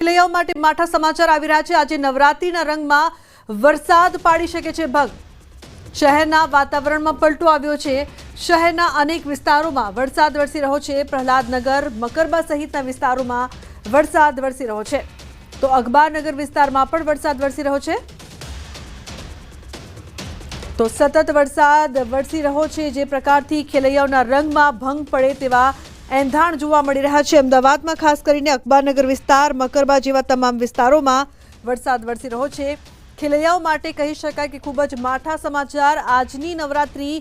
ખેલૈયાઓ માટે માઠા સમાચાર આવી રહ્યા છે। આજે નવરાત્રીના રંગમાં વરસાદ પાડી શકે છે ભંગ। શહેરના વાતાવરણમાં પલટો આવ્યો છે। શહેરના અનેક વિસ્તારોમાં વરસાદ વરસી રહ્યો છે। પ્રહલાદનગર, મકરબા સહિતના વિસ્તારોમાં વરસાદ વરસી રહ્યો છે, તો અખબારનગર વિસ્તારમાં પણ વરસાદ વરસી રહ્યો છે। તો સતત વરસાદ વરસી રહ્યો છે, જે પ્રકારથી ખેલૈયાઓના રંગમાં ભંગ પડે તેવા એંધાણ જોવા મળી રહ્યા છે। અમદાવાદમાં ખાસ કરીને અખબારનગર વિસ્તાર, મકરબા જેવા તમામ વિસ્તારોમાં વરસાદ વરસી રહ્યો છે। ખેલૈયાઓ માટે કહી શકાય કે ખૂબ જ માઠા સમાચાર। આજની નવરાત્રી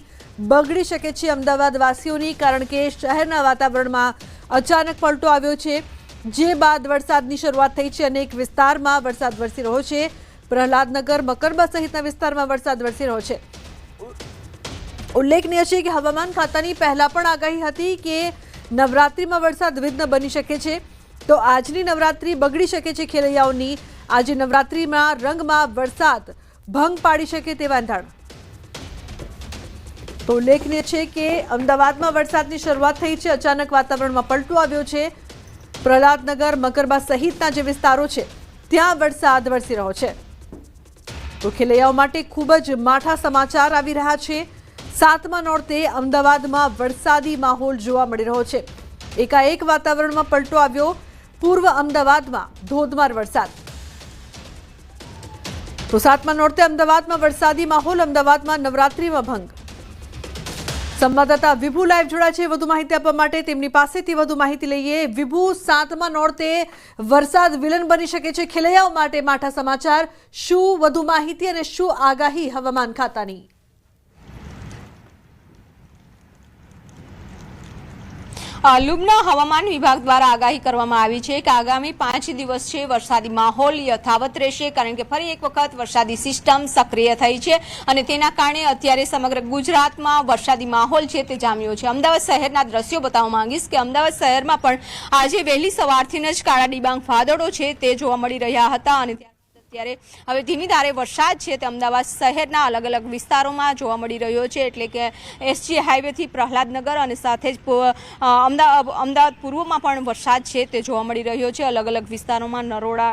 બગડી શકે છે અમદાવાદવાસીઓની, કારણ કે શહેરના વાતાવરણમાં અચાનક પલટો આવ્યો છે, જે બાદ વરસાદની શરૂઆત થઈ છે। અનેક વિસ્તારમાં વરસાદ વરસી રહ્યો છે। પ્રહલાદનગર, મકરબા સહિતના વિસ્તારમાં વરસાદ વરસી રહ્યો છે। ઉલ્લેખનીય છે કે હવામાન ખાતાની પહેલા પણ આગાહી હતી કે નવરાત્રીમાં વરસાદ વિઘ્ન બની શકે છે, તો આજની નવરાત્રી બગડી શકે છે ખેલૈયાઓની। આજે નવરાત્રીમાં રંગમાં વરસાદ ભંગ પાડી શકે તેવા એંધાણ। તો ઉલ્લેખનીય છે કે અમદાવાદમાં વરસાદની શરૂઆત થઈ છે, અચાનક વાતાવરણમાં પલટો આવ્યો છે। પ્રહલાદનગર, મકરબા સહિતના જે વિસ્તારો છે ત્યાં વરસાદ વરસી રહ્યો છે, તો ખેલૈયાઓ માટે ખૂબ જ માઠા સમાચાર આવી રહ્યા છે। સાતમા નોરતે અમદાવાદમાં વરસાદી માહોલ જોવા મળી રહ્યો છે। એકાએક વાતાવરણમાં પલટો આવ્યો। પૂર્વ અમદાવાદમાં ધોધમાર વરસાદ। તો સાતમા નોરતે અમદાવાદમાં વરસાદી માહોલ, અમદાવાદમાં નવરાત્રીમાં ભંગ। સંવાદદાતા વિભુ લાઈવ જોડાય છે વધુ માહિતી આપવા માટે, તેમની પાસેથી વધુ માહિતી લઈએ। વિભુ, સાતમા નોરતે વરસાદ વિલન બની શકે છે ખેલૈયાઓ માટે માઠા સમાચાર। શું વધુ માહિતી અને શું આગાહી હવામાન ખાતાની? લુબના હવામાન વિભાગ દ્વારા આગાહી કરવામાં આવી છે કે આગામી 5 દિવસ છે વરસાદી માહોલ યથાવત રહેશે, કારણ કે ફરી એક વખત વરસાદી સિસ્ટમ સક્રિય થઈ છે અને તેના કારણે અત્યારે સમગ્ર ગુજરાતમાં વરસાદી માહોલ છે તે જામ્યો છે। અમદાવાદ શહેરના દ્રશ્યો બતાવવા માંગીશ કે અમદાવાદ શહેરમાં પણ આજે વહેલી સવારથી જ કાળા ડિબાંગ વાદળો છે તે જોવા મળી રહ્યા હતા અને ત્યારે હવે ધીમી ધારે વરસાદ છે તે અમદાવાદ શહેરના અલગ અલગ વિસ્તારોમાં જોવા મળી રહ્યો છે, એટલે કે એસજી હાઈવેથી પ્રહલાદનગર અને સાથે જ અમદાવાદ પૂર્વમાં પણ વરસાદ છે તે જોવા મળી રહ્યો છે। અલગ અલગ વિસ્તારોમાં નરોડા,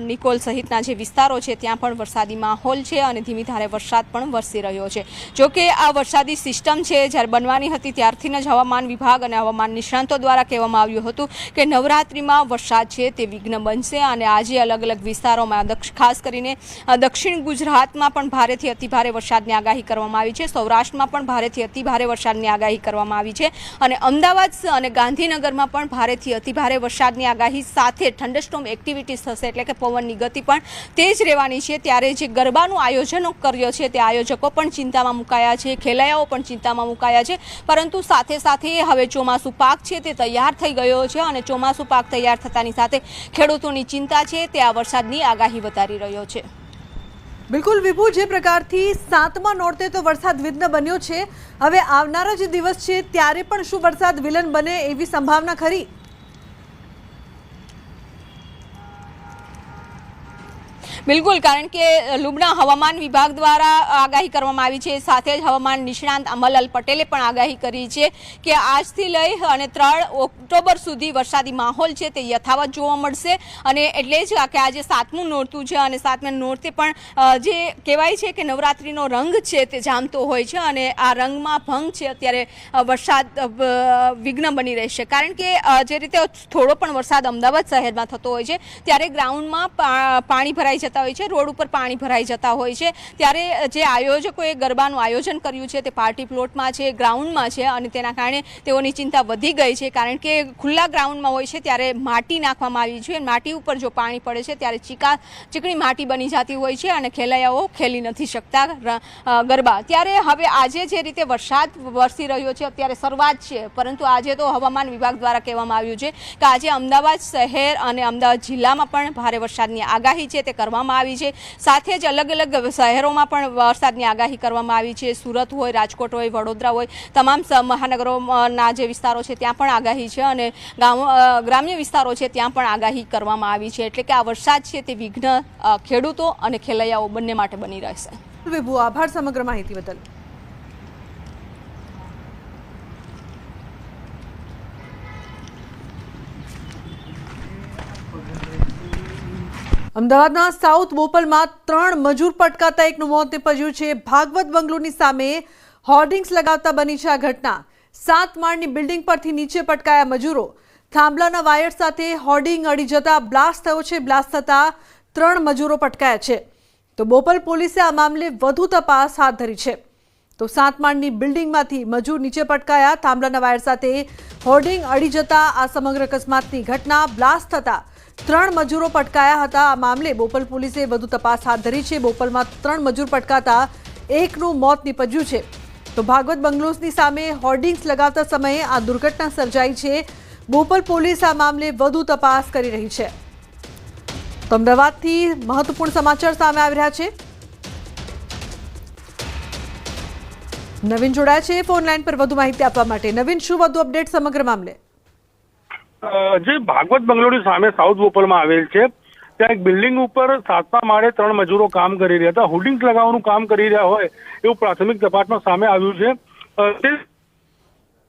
નિકોલ સહિતના જે વિસ્તારો છે ત્યાં પણ વરસાદી માહોલ છે અને ધીમી ધારે વરસાદ પણ વરસી રહ્યો છે। જોકે આ વરસાદી સિસ્ટમ છે જ્યારે બનવાની હતી ત્યારથી જ હવામાન વિભાગ અને હવામાન નિષ્ણાંતો દ્વારા કહેવામાં આવ્યું હતું કે નવરાત્રીમાં વરસાદ છે તે વિઘ્ન બનશે અને આજે અલગ અલગ વિસ્તારોમાં ખાસ કરીને દક્ષિણ ગુજરાતમાં પણ ભારેથી અતિભારે વરસાદની આગાહી કરવામાં આવી છે। સૌરાષ્ટ્રમાં પણ ભારેથી અતિભારે વરસાદની આગાહી કરવામાં આવી છે અને અમદાવાદ અને ગાંધીનગરમાં પણ ભારેથી અતિભારે વરસાદની આગાહી સાથે થંડરસ્ટોર્મ એક્ટિવિટીઝ થશે, એટલે કે પવનની ગતિ પણ તેજ રહેવાની છે। ત્યારે જે ગરબાનું આયોજનો કર્યો છે તે આયોજકો પણ ચિંતામાં મુકાયા છે, ખેલૈયાઓ પણ ચિંતામાં મુકાયા છે, પરંતુ સાથે સાથે હવે ચોમાસું પાક છે તે તૈયાર થઈ ગયો છે અને ચોમાસું પાક તૈયાર થતાની સાથે ખેડૂતોની ચિંતા છે તે આ વરસાદની આગાહી વધારી રહ્યો છે। બિલકુલ વિભુ, જે પ્રકારથી સાતમા નોરતે તો વરસાદ વિઘ્ન બન્યો છે, હવે આવનારા જે દિવસ છે ત્યારે પણ શું વરસાદ વિલન બને એવી સંભાવના ખરી? બિલકુલ, કારણ કે લુબના હવામાન વિભાગ દ્વારા આગાહી કરવામાં આવી છે, સાથે જ હવામાન નિષ્ણાંત અમલલ પટેલે પણ આગાહી કરી છે કે આજથી લઈ અને 3 ઓક્ટોબર સુધી વરસાદી માહોલ છે તે યથાવત જોવા મળશે અને એટલે જ કે આજે 7મું નોરતું છે અને 7મા નોરતે પણ જે કહેવાય છે કે નવરાત્રીનો રંગ છે તે જામતો હોય છે અને આ રંગમાં ભંગ છે અત્યારે વરસાદ વિઘ્ન બની રહેશે, કારણ કે જે રીતે થોડો પણ વરસાદ અમદાવાદ શહેરમાં થતો હોય છે ત્યારે ગ્રાઉન્ડમાં પાણી ભરાઈ જતા હોય છે, રોડ ઉપર પાણી ભરાઈ જતા હોય છે, ત્યારે જે આયોજકોએ ગરબાનું આયોજન કર્યું છે તે પાર્ટી પ્લોટમાં છે, ગ્રાઉન્ડમાં છે અને તેના કારણે તેઓની ચિંતા વધી ગઈ છે, કારણ કે ખુલ્લા ગ્રાઉન્ડમાં હોય છે ત્યારે માટી નાખવામાં આવી છે, માટી ઉપર જો પાણી પડે છે ત્યારે ચીકણી માટી બની જતી હોય છે અને ખેલૈયાઓ ખેલી નથી શકતા ગરબા। ત્યારે હવે આજે જે રીતે વરસાદ વરસી રહ્યો છે અત્યારે શરૂઆત છે, પરંતુ આજે તો હવામાન વિભાગ દ્વારા કહેવામાં આવ્યું છે કે આજે અમદાવાદ શહેર અને અમદાવાદ જિલ્લામાં પણ ભારે વરસાદની આગાહી છે તે કરવામાં આવી છે, સાથે જ અલગ અલગ શહેરોમાં પણ વરસાદની આગાહી કરવામાં આવી છે। સુરત હોય, રાજકોટ હોય, વડોદરા હોય, તમામ મહાનગરોના જે વિસ્તારો છે ત્યાં પણ આગાહી છે અને ગ્રામ્ય વિસ્તારો છે ત્યાં પણ આગાહી કરવામાં આવી છે, એટલે કે આ વરસાદ છે તે વિઘ્ન ખેડૂતો અને ખેલૈયાઓ બંને માટે બની રહેશે। વિભુ, આભાર સમગ્ર માહિતી બદલ। અમદાવાદના સાઉથ બોપલમાં 3 મજૂર પટકાતા એકનું મોત નીપજ્યું છે. ભાગવત બંગલોની સામે હોર્ડિંગ્સ લગાવતા બની છે આ ઘટના. 7 માળની બિલ્ડિંગ પરથી નીચે પટકાયા મજૂરો. થાંભલાના વાયર સાથે હોર્ડિંગ અડી જતા બ્લાસ્ટ થયો છે. બ્લાસ્ટ થતા 3 મજૂરો પટકાયા છે. તો બોપલ પોલીસે આ મામલે વધુ તપાસ હાથ ધરી છે. તો 7 માળની બિલ્ડિંગમાંથી મજૂર નીચે પટકાયા. થાંભલાના વાયર સાથે હોર્ડિંગ અડી જતા આ સમગ્ર અકસ્માતની ઘટના. બ્લાસ્ટ થતા 3 મજૂરો પટકાયા હતા. આ મામલે બોપલ પોલીસે વધુ તપાસ હાથ ધરી છે. બોપલમાં 3 મજૂર પટકાતા એકનું મોત નીપજ્યું છે. તો ભાગવત બંગલોઝની સામે હોર્ડિંગ્સ લગાવતા સમયે આ દુર્ઘટના સર્જાઈ છે. બોપલ પોલીસ આ મામલે વધુ તપાસ કરી રહી છે. તો અમદાવાદથી મહત્વપૂર્ણ સમાચાર સામે આવી રહ્યા છે. નવીન જોડાયા છે ફોન લાઈન પર વધુ માહિતી આપવા માટે. નવીન, શું વધુ અપડેટ સમગ્ર મામલે? જે ભાગવત બંગલોની સામે સાઉથ બોપલમાં આવેલ છે ત્યાં એક બિલ્ડિંગ ઉપર 7મા માળે 3 મજૂરો કામ કરી રહ્યા હતા. હોર્ડિંગ્સ લગાવવાનું કામ કરી રહ્યા હોય એવું પ્રાથમિક તપાસમાં સામે આવ્યું છે. તે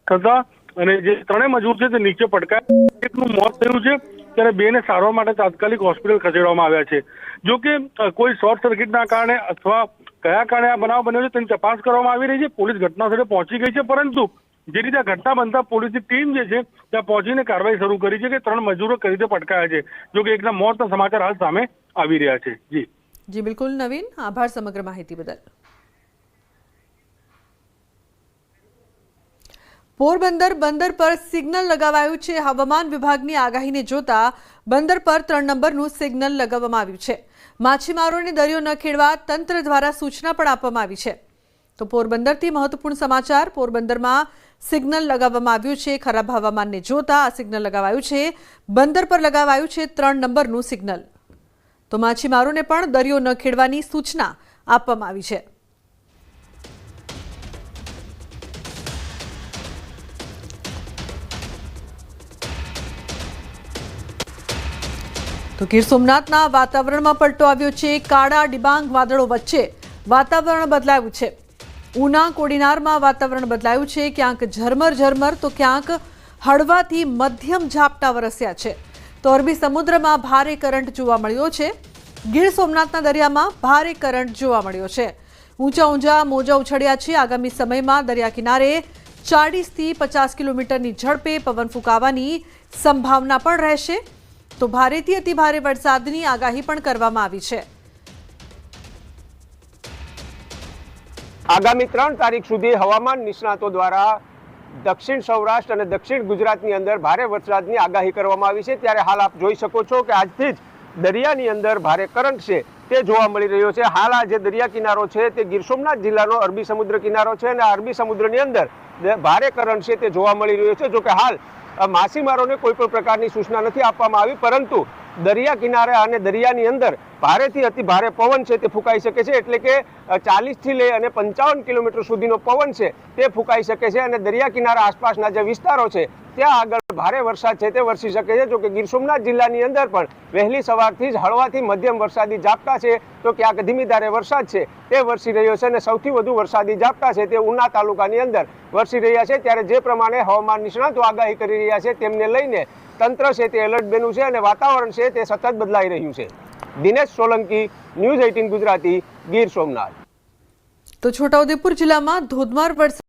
થતા અને જે 3 મજૂર છે તે નીચે પટકાયા. એકનું મોત થયું છે ત્યારે 2ને સારવાર માટે તાત્કાલિક હોસ્પિટલ ખસેડવામાં આવ્યા છે. જો કે કોઈ શોર્ટ સર્કિટના કારણે અથવા કયા કારણે આ બનાવ બન્યો છે તેની તપાસ કરવામાં આવી રહી છે. પોલીસ ઘટના સ્થળે પહોંચી ગઈ છે, પરંતુ જે રીતે ઘટના બનતા પોલીસની ટીમ જે છે ત્યાં પહોંચીને કાર્યવાહી શરૂ કરી છે કે 3 મજૂરો કઈ રીતે પટકાયા છે. જો કે એકના મોતના સમાચાર હાલ સામે આવી રહ્યા છે. જી બિલકુલ નવીન, આભાર સમગ્ર માહિતી બદલ. પોરબંદર બંદર પર સિગ્નલ લગાવાયું છે. હવામાન વિભાગની આગાહીને જોતા બંદર પર 3 નંબરનું સિગ્નલ લગાવવામાં આવ્યું છે. માછીમારોને દરિયો ન ખેડવા તંત્ર દ્વારા સૂચના પણ આપવામાં આવી છે. તો પોરબંદરથી મહત્વપૂર્ણ સમાચાર. પોરબંદરમાં સિગ્નલ લગાવવામાં આવ્યું છે. ખરાબ હવામાનને જોતા આ સિગ્નલ લગાવાયું છે. બંદર પર લગાવાયું છે 3 નંબરનું સિગ્નલ. તો માછીમારોને પણ દરિયો ન ખેડવાની સૂચના આપવામાં આવી છે. તો ગીર સોમનાથના વાતાવરણમાં પલટો આવ્યો છે. કાળા ડિબાંગ વાદળો વચ્ચે વાતાવરણ બદલાયું છે. ઉના કોડીનારમાં વાતાવરણ બદલાયું છે. ક્યાંક ઝરમર તો ક્યાંક હળવાથી મધ્યમ ઝાપટા વરસ્યા છે. તો અરબી સમુદ્રમાં ભારે કરંટ જોવા મળ્યો છે. ગીર સોમનાથના દરિયામાં ભારે કરંટ જોવા મળ્યો છે. ઊંચા મોજા ઉછળ્યા છે. આગામી સમયમાં દરિયા કિનારે 40થી 50 કિલોમીટરની ઝડપે પવન ફૂંકાવાની સંભાવના પણ રહેશે. તો ભારેથી અતિ ભારે વરસાદની આગાહી પણ કરવામાં આવી છે. આગામી 3 તારીખ સુધી હવામાન નિષ્ણાતો દ્વારા દક્ષિણ સૌરાષ્ટ્ર અને દક્ષિણ ગુજરાતની અંદર ભારે વરસાદની આગાહી કરવામાં આવી છે. ત્યારે હાલ આપ જોઈ શકો છો કે આજથી જ દરિયાની અંદર ભારે કરંટ છે તે જોવા મળી રહ્યો છે. હાલ આ જે દરિયા કિનારો છે તે ગીર સોમનાથ જિલ્લાનો અરબી સમુદ્ર કિનારો છે અને અરબી સમુદ્રની અંદર ભારે કરંટ છે તે જોવા મળી રહ્યો છે. જો કે હાલ માછીમારોને કોઈ પણ પ્રકારની સૂચના નથી આપવામાં આવી, પરંતુ દરિયા કિનારે અને દરિયાની અંદર ભારેથી અતિ ભારે પવન છે તે ફૂંકાઈ શકે છે. એટલે કે 40થી લઈ અને 55 કિલોમીટર સુધીનો પવન છે તે ફૂંકાઈ શકે છે અને દરિયા કિનારા આસપાસના જે વિસ્તારો છે ત્યાં આગળ ભારે વરસાદ છે તે વરસી શકે છે. જો કે ગીર સોમનાથ જિલ્લાની અંદર પણ વહેલી સવારથી જ હળવાથી મધ્યમ વરસાદી ઝાપટા છે તો ક્યાંક ધીમી ધારે વરસાદ છે તે વરસી રહ્યો છે અને સૌથી વધુ વરસાદી ઝાપટા છે તે ઉના તાલુકાની અંદર વરસી રહ્યા છે. ત્યારે જે પ્રમાણે હવામાન નિષ્ણાતો આગાહી કરી રહ્યા છે તેમને લઈને તંત્ર છે તે એલર્ટ બન્યું છે અને વાતાવરણ છે તે સતત બદલાઈ રહ્યું છે. દિનેશ સોલંકી, ન્યૂઝ 18 ગુજરાતી, ગીર સોમનાથ. તો છોટાઉદેપુર જિલ્લામાં ધોધમાર વરસાદ